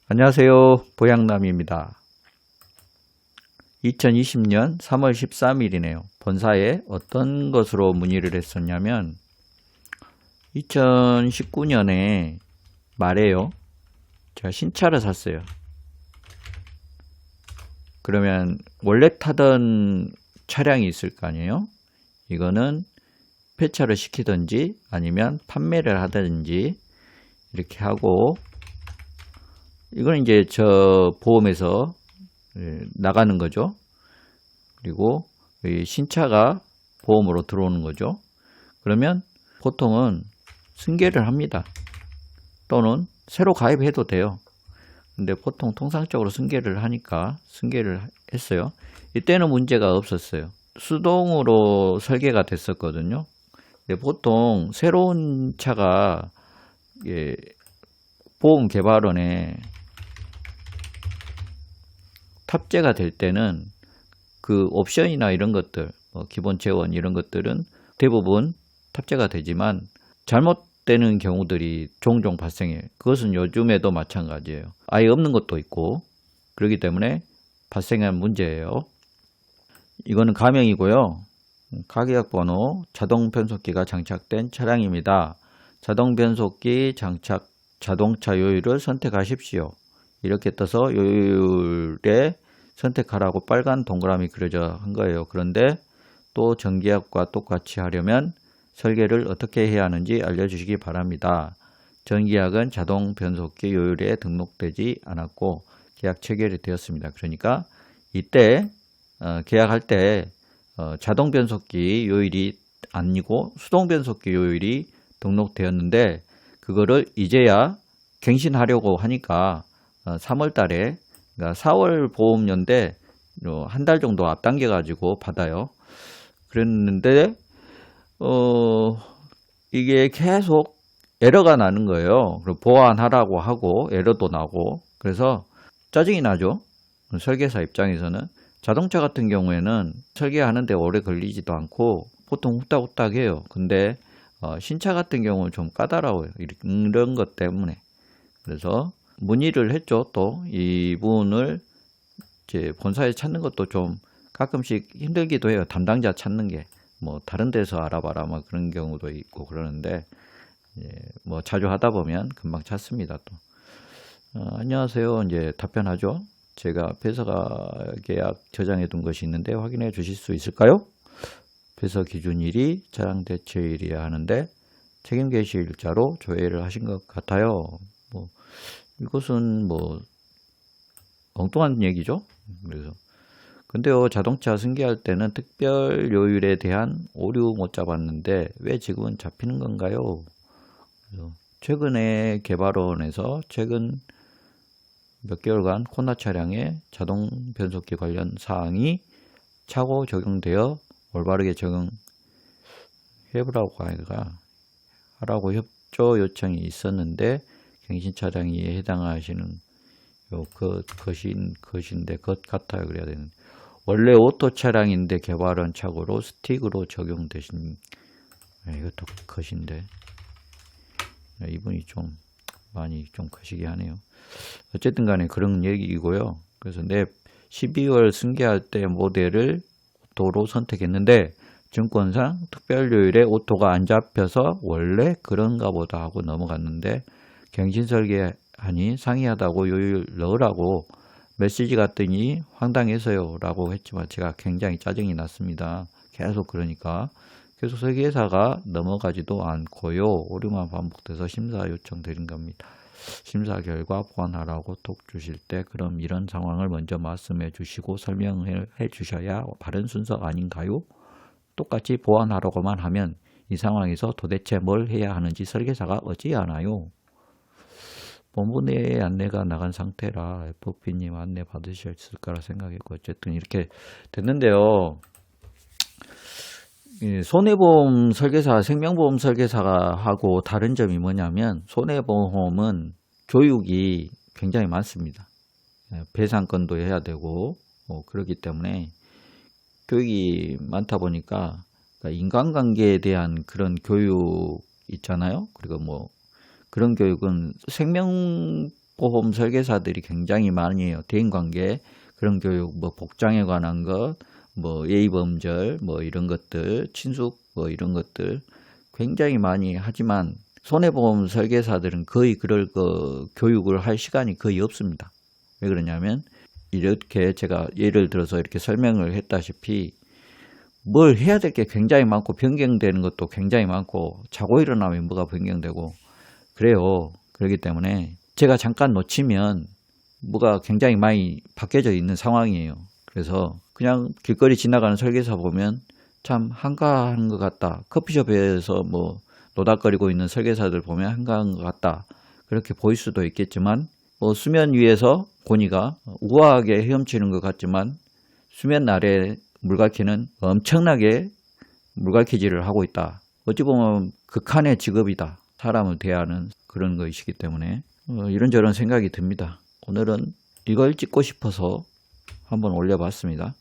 안녕하세요. 보양남입니다. 2020년 3월 13일이네요. 본사에 어떤 것으로 문의를 했었냐면 2019년에 말에요. 제가 신차를 샀어요. 그러면 원래 타던 차량이 있을 거 아니에요. 이거는 폐차를 시키든지 아니면 판매를 하든지 이렇게 하고, 이건 이제 저 보험에서 나가는 거죠. 그리고 이 신차가 보험으로 들어오는 거죠. 그러면 보통은 승계를 합니다. 또는 새로 가입해도 돼요. 근데 보통 통상적으로 승계를 하니까 승계를 했어요. 이때는 문제가 없었어요. 수동으로 설계가 됐었거든요. 근데 보통 새로운 차가 보험 개발원에 탑재가 될 때는 그 옵션이나 이런 것들, 기본 재원 이런 것들은 대부분 탑재가 되지만 잘못되는 경우들이 종종 발생해요. 그것은 요즘에도 마찬가지예요. 아예 없는 것도 있고, 그렇기 때문에 발생한 문제예요. 이거는 가명이고요. 가계약 번호 자동 변속기가 장착된 차량입니다. 자동 변속기 장착 자동차 요율을 선택하십시오. 이렇게 떠서 요율에 선택하라고 빨간 동그라미 그려져 한 거예요. 그런데 또 전계약과 똑같이 하려면 설계를 어떻게 해야 하는지 알려주시기 바랍니다. 전계약은 자동 변속기 요율에 등록되지 않았고 계약 체결이 되었습니다. 그러니까 이때 계약할 때 자동 변속기 요율이 아니고 수동 변속기 요율이 등록되었는데, 그거를 이제야 갱신하려고 하니까 3월 달에, 그러니까 4월 보험료인데 한 달 정도 앞당겨 가지고 받아요. 그랬는데 이게 계속 에러가 나는 거예요. 그리고 보완하라고 하고 에러도 나고, 그래서 짜증이 나죠. 설계사 입장에서는. 자동차 같은 경우에는 설계하는데 오래 걸리지도 않고 보통 후딱후딱 해요. 근데 신차 같은 경우는 좀 까다로워요. 이런 것 때문에. 그래서 문의를 했죠. 또 이분을 이제 본사에 찾는 것도 좀 가끔씩 힘들기도 해요. 담당자 찾는 게 뭐 다른 데서 알아봐라 막 그런 경우도 있고 그러는데, 뭐 자주 하다 보면 금방 찾습니다. 또 안녕하세요. 이제 답변하죠. 제가 배서가 계약 저장해 둔 것이 있는데 확인해 주실 수 있을까요? 배서 기준일이 차량 대체일이야 하는데 책임 개시 일자로 조회를 하신 것 같아요. 뭐 이것은 뭐 엉뚱한 얘기죠. 그래서 근데요, 자동차 승계할 때는 특별 요율에 대한 오류 못 잡았는데 왜 지금은 잡히는 건가요? 그래서 최근에 개발원에서 최근 몇 개월간 코나 차량에 자동 변속기 관련 사항이 차고 적용되어 올바르게 적용해보라고 하라고 협조 요청이 있었는데 갱신 차량에 해당하시는 것인데 것 같아요. 그래야 되는. 원래 오토 차량인데 개발원 착오로 스틱으로 적용되신, 이것도 것인데 이분이 좀 많이 좀 거시기 하네요. 어쨌든 간에 그런 얘기이고요. 그래서 내 12월 승계할 때 모델을 오토로 선택했는데 증권상 특별요율에 오토가 안 잡혀서 원래 그런가 보다 하고 넘어갔는데 갱신 설계하니 상이하다고 요율 넣으라고 메시지 갔더니 황당해서요 라고 했지만 제가 굉장히 짜증이 났습니다. 계속 그러니까 계속 설계사가 넘어가지도 않고요. 오류만 반복돼서 심사 요청 드린 겁니다. 심사 결과 보완하라고 톡 주실 때 그럼 이런 상황을 먼저 말씀해 주시고 설명해 주셔야 바른 순서 아닌가요? 똑같이 보완하라고만 하면 이 상황에서 도대체 뭘 해야 하는지 설계사가 어찌하나요? 본부내 안내가 나간 상태라 FP님 안내 받으셨을 거라 생각했고 어쨌든 이렇게 됐는데요. 손해보험 설계사, 생명보험 설계사가 하고 다른 점이 뭐냐면 손해보험은 교육이 굉장히 많습니다. 배상건도 해야 되고 그렇기 때문에 교육이 많다 보니까 인간관계에 대한 그런 교육 있잖아요. 그리고 뭐 그런 교육은 생명 보험 설계사들이 굉장히 많이 해요. 대인관계, 그런 교육, 뭐 복장에 관한 것, 뭐 예의범절, 뭐 이런 것들, 친숙, 뭐 이런 것들 굉장히 많이 하지만 손해보험 설계사들은 거의 그럴 교육을 할 시간이 거의 없습니다. 왜 그러냐면 이렇게 제가 예를 들어서 이렇게 설명을 했다시피 뭘 해야 될 게 굉장히 많고 변경되는 것도 굉장히 많고 자고 일어나면 뭐가 변경되고 그래요. 그렇기 때문에 제가 잠깐 놓치면 뭐가 굉장히 많이 바뀌어져 있는 상황이에요. 그래서 그냥 길거리 지나가는 설계사 보면 참 한가한 것 같다. 커피숍에서 뭐 노닥거리고 있는 설계사들 보면 한가한 것 같다. 그렇게 보일 수도 있겠지만 뭐 수면 위에서 고니가 우아하게 헤엄치는 것 같지만 수면 아래 물갈퀴는 엄청나게 물갈퀴질을 하고 있다. 어찌 보면 극한의 직업이다. 사람을 대하는 그런 것이기 때문에 이런저런 생각이 듭니다. 오늘은 이걸 찍고 싶어서 한번 올려봤습니다.